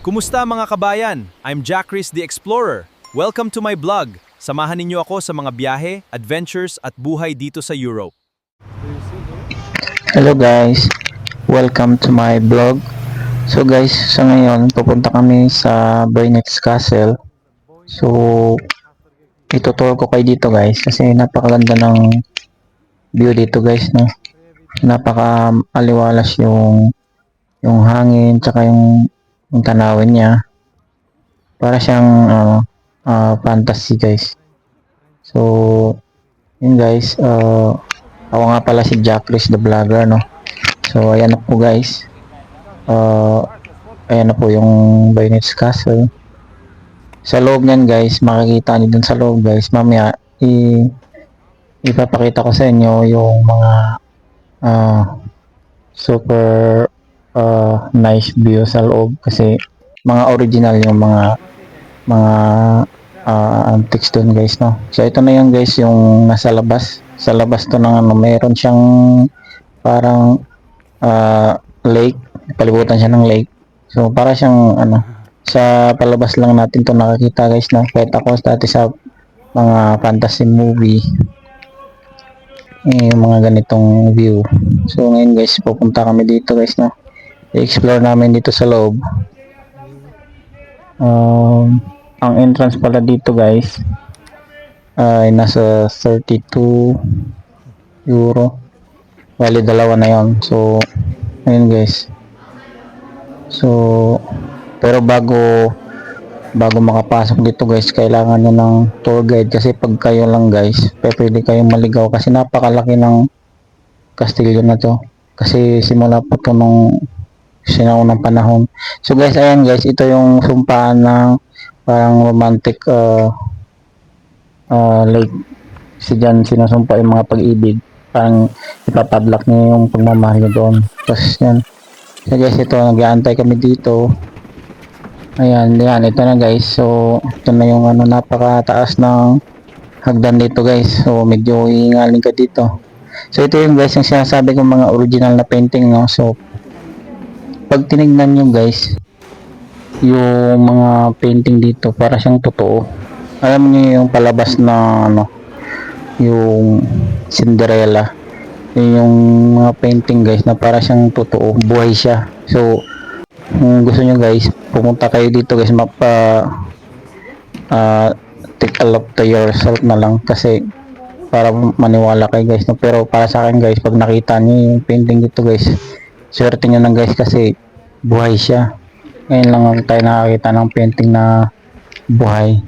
Kumusta mga kabayan? I'm Jack Chris the Explorer. Welcome to my vlog. Samahan ninyo ako sa mga biyahe, adventures at buhay dito sa Europe. Hello guys, welcome to my vlog. So guys, sa ngayon pupunta kami sa Bernets Castle. So ituturo ko kayo dito guys kasi napakaganda ng view dito guys, no. Napaka aliwalas yung hangin tsaka yung tanawin niya. Para siyang fantasy guys. So yun guys, ako nga pala si Jack Chris the Vlogger, no. So ayan na po guys. Ayan na po yung Bernets Castle. Sa loob niyan guys, makikita niyo dun sa loob guys. Mamaya ipapakita ko sa inyo yung mga super nice view sa loob kasi mga original yung mga antiques dun guys, no. So ito na yung guys yung nasa labas. Sa labas to ng meron siyang parang lake, palibutan siya ng lake. So para siyang sa palabas lang natin to nakakita guys, na kahit ako dati sa mga fantasy movie yung mga ganitong view. So ngayon guys, pupunta kami dito guys, na i-explore namin dito sa loob. Ang entrance pala dito guys ay nasa 32 euro. Bali dalawa na yon. So ayun guys. So pero bago makapasok dito guys, kailangan nyo ng tour guide kasi pag kayo lang guys, pwede kayong maligaw kasi napakalaki ng kastilyo na to. Kasi simula po to nung sinaunang panahon. So guys, ayan guys, ito yung sumpaan ng parang romantic lake. Kasi dyan sinusumpa yung mga pag-ibig. Parang ipapadlock nyo yung pagmamahal nyo doon. Tapos yan. So guys, ito, nag-aantay kami dito. Ayan, ito na guys. So, ito na yung napakataas ng hagdan dito guys. So, medyo hihingalin ka dito. So, ito yung guys, yung sinasabi kong mga original na painting, no. So, pag tinignan nyo guys, yung mga painting dito, para siyang totoo. Alam niyo yung palabas na, yung Cinderella. Yung mga painting guys, na para siyang totoo. Buhay siya. So, kung gusto nyo guys, pumunta kayo dito guys, take a look to yourself na lang kasi para maniwala kayo guys, no? Pero para sa akin guys, pag nakita nyo yung painting dito guys, swerte nyo lang guys kasi buhay siya. Ngayon lang tayo nakakita ng painting na buhay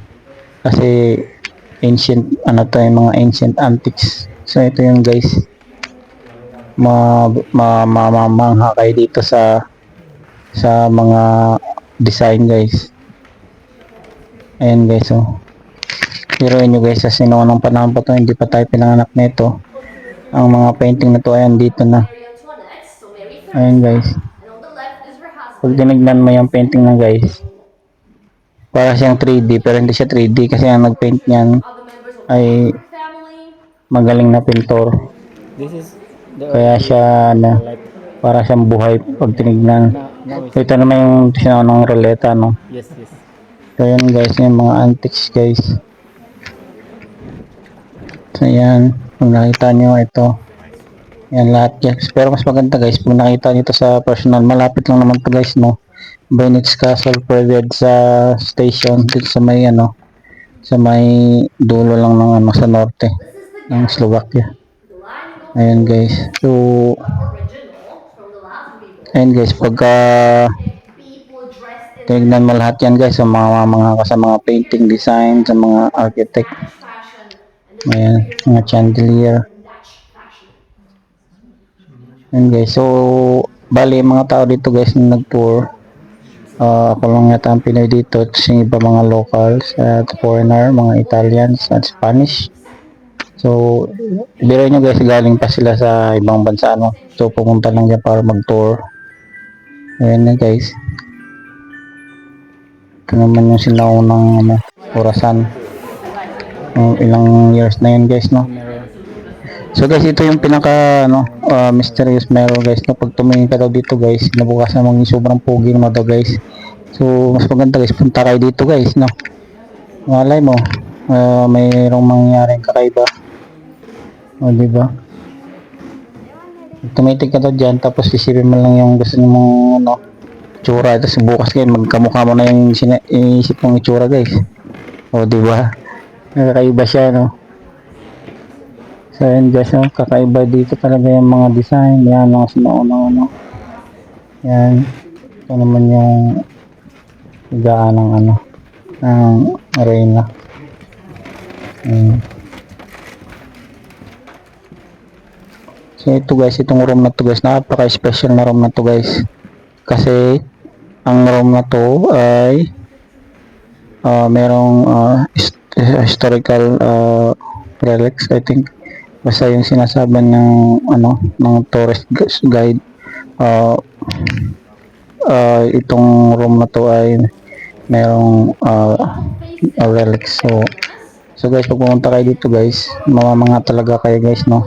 kasi ancient, to yung mga ancient antiques. So ito yung guys, mamangha kayo dito sa mga design guys. Ayan guys, oh. Pero nyo guys, sa sinuunang panahon pa to, hindi pa tayo pinanganak nito. Ang mga painting na to, ayan dito na. Ayan guys. Pag tinignan mo yung painting na guys, para siyang 3D, pero hindi siya 3D kasi ang nagpaint niyan ay magaling na pintor. Kaya siya para siyang buhay pag tinignan. Ito naman yung sinunang ruleta, no. Yes. So yan guys, yung mga antiques guys. So yan, kung nakita nyo ito, yan lahat guys. Pero mas maganda guys, pag nakita nyo ito sa personal, malapit lang naman to guys, no. Bernets Castle, pwede sa station dito sa may sa may dulo lang ng sa norte ng Slovakia. Ayan guys. So ayan guys, pagka tingnan mo lahat yan guys, sa mga painting design, sa mga architect. Ayan, mga chandelier. Ayan guys, so bali mga tao dito guys na nag-tour, ako lang yata ang Pinoy dito, at yung iba mga locals at foreigner, mga Italians at Spanish. So biro nyo guys, galing pa sila sa ibang bansa, no. So pumunta lang dyan para mag-tour. Ayan na guys, ito naman yung sinaunang orasan, ilang years na yun guys, no. So guys, ito yung pinaka mysterious mirror guys, no. Pag tumingin ka daw dito guys, nabukas na maging sobrang pogi naman daw guys. So, mas maganda guys, punta kayo dito guys, no? Malay mo, mayroong mangyaring kakaiba. O, di ba? Tumitig ka to dyan, tapos isipin mo lang yung gusto nyo mong, ano, itsura. Tapos bukas kayo, magkamukha mo na yung iisip mong itsura guys. O, di ba? Kakaiba siya, no? So, yun guys, no? Kakaiba dito talaga yung mga design. Yan, mga sinuunang, ano. Yan. Ito naman yung higaan ng, ano, ng arena. So ito guys, itong room na to guys, napaka-special na room na to guys. Kasi ang room na to ay merong historical relics, I think. Basta yung sinasabi ng ano ng tourist guide, itong room na to ay merong relics. So guys, pag pumunta kayo dito guys, mamamanga talaga kayo guys, no?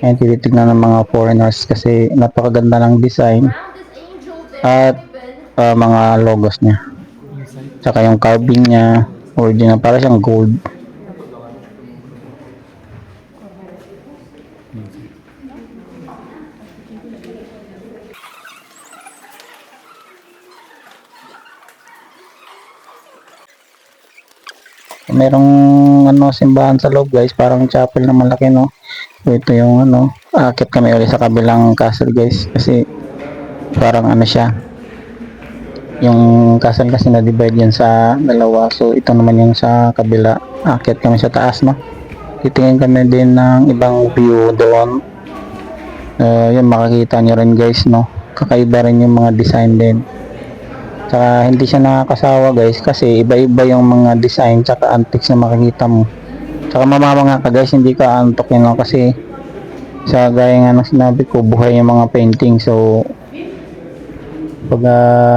Ayan, tinitignan ng mga foreigners kasi napakaganda ng design at mga logos niya. Tsaka yung carving niya, original, para siyang gold. Merong ano simbahan sa loob guys, parang chapel na malaki, no. So ito yung ano, akit kami ulit sa kabilang castle guys kasi parang ano siya. Yung castle kasi na divide yan sa dalawa. So ito naman yung sa kabila. Akit kami sa taas, no. Titingin kami din ng ibang view doon. Yun makikita nyo rin guys, no. Kakaiba rin yung mga design din. Tsaka hindi siya nakakasawa guys kasi iba-iba yung mga design tsaka antiques na makikita mo. Tsaka mamamanga ka guys, hindi ka antokin lang kasi sa gaya nga ng sinabi ko, buhay yung mga painting. So pag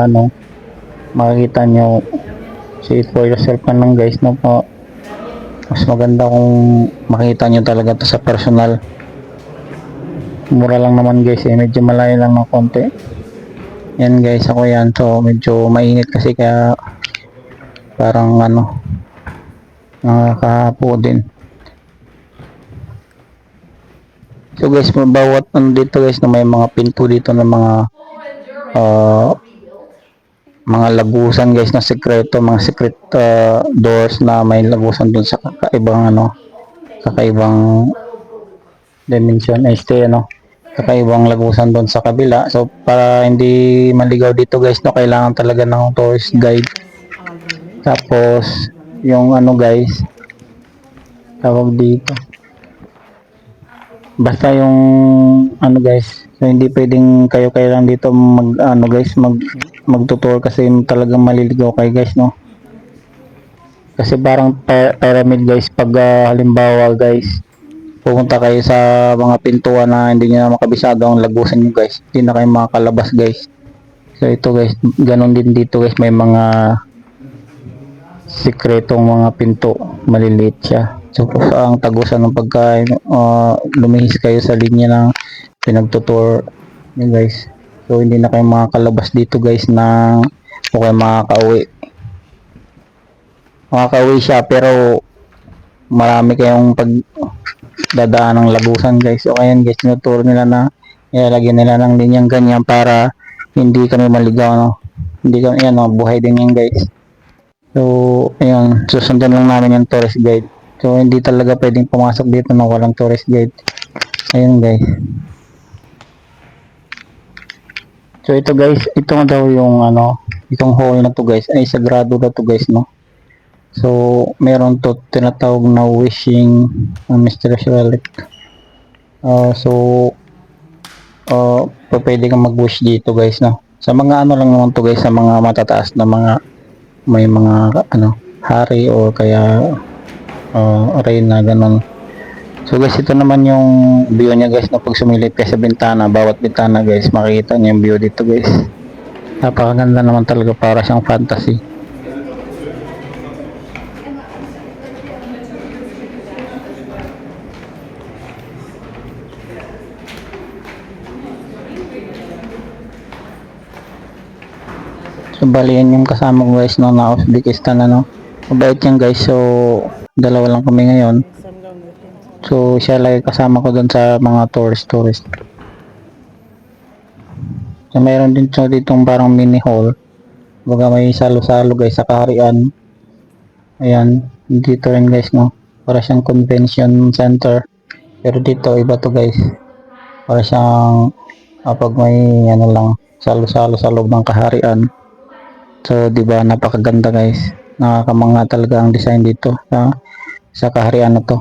ano, makikita nyo, see it for yourself ka lang guys, no po. Mas maganda kung makita nyo talaga to sa personal. Mura lang naman guys, medyo malayo lang ng konti. Yan guys, ako yan. So medyo mainit kasi kaya parang ano, nakakapo din. So guys, bawat ano dito guys, na may mga pinto dito ng mga lagusan guys na sekreto, mga secret doors na may lagusan dun sa kakaibang dimension, kakaibang lagusan doon sa kabila. So para hindi maligaw dito guys, no, kailangan talaga ng tourist guide. Tapos yung ano guys, tawag dito, basta yung ano guys, so hindi pwedeng kayo lang dito magtutour kasi talagang maliligaw kayo guys, no. Kasi parang pyramid guys, pag halimbawa guys, pupunta kayo sa mga pintuan na hindi nyo na makabisado ang lagusan nyo guys, hindi na kayo makakalabas guys. So ito guys, ganun din dito guys, may mga sikretong mga pinto, maliliit siya. So ang tagusan ng pagkain, lumihis kayo sa linya ng pinagtutour nyo guys. So hindi na kayo makakalabas dito guys na o kayo makakauwi siya, pero marami kayong dadaan ng lagusan guys. So ayan guys, tinuturo nila na ilalagyan nila ng linyang ganyan para hindi kami maligaw, no. Hindi kami, yan, no, buhay din yan guys. So ayun, susundan lang namin yung tourist guide. So hindi talaga pwedeng pumasok dito na walang tourist guide. Ayun guys. So ito guys, ito nga daw yung ano, itong hall na to guys ay sagrado na to guys, no. So meron to tinatawag na wishing mysterious relic. Pwede kang mag-wish dito guys, no. Sa mga ano lang naman to guys, sa mga matataas na mga may mga ano, hari o kaya reyna, ganun. So guys, ito naman yung view niya guys, na pag sumilip kayo sa bintana, bawat bintana guys, makikita niyo yung view dito guys. Napakaganda naman talaga, para siyang fantasy. So bali yan yung kasama ko guys no, na Uzbekistan ano. Mabait yan guys, so dalawa lang kami ngayon. So siya lagi kasama ko doon sa mga tourist. So mayroon din so ditong parang mini hall. Baga may salo-salo guys sa kaharian. Ayan, dito rin guys no. Para siyang convention center. Pero dito iba to guys. Para siyang pag may ano lang salo-salo sa loob ng kaharian. So, 'di ba napakaganda guys. Nakakamangha talaga ang design dito sa kaharian na to.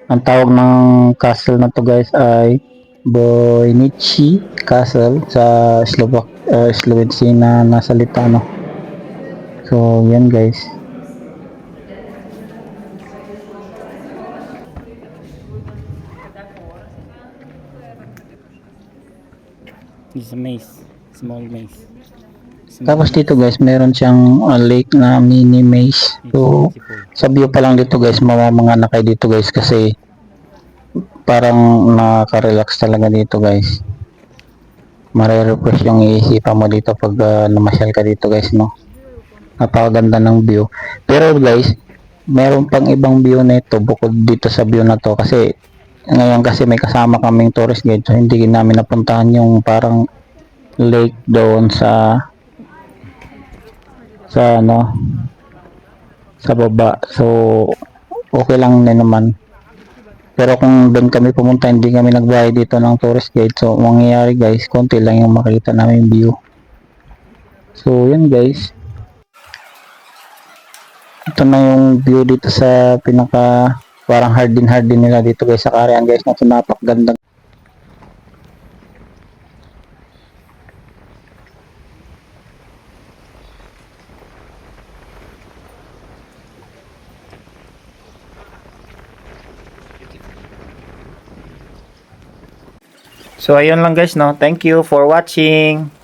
Ang tawag ng castle na to guys ay Voynich Castle sa Slovakia na salita no. So, yan guys. It's a maze, small maze. Tapos dito guys, meron siyang lake na mini maze. So, sa view pa lang dito guys, mga kayo dito guys kasi parang nakaka-relax talaga dito guys. Mare-refresh yung iisipan mo dito pag namasyal ka dito guys no. Napakaganda ng view. Pero guys, meron pang ibang view nito bukod dito sa view na to kasi ngayon kasi may kasama kaming tourist guide so hindi namin napuntahan yung parang lake doon sa ano sa baba. So okay lang din naman. Pero kung doon kami pumunta, hindi kami nagbayad dito ng tourist guide. So, mangyayari guys, konti lang yung makita namin view. So, yun guys. Ito na yung view dito sa pinaka parang hardin nila dito guys sa Carian guys. Na napakaganda. So ayun lang guys no. Thank you for watching.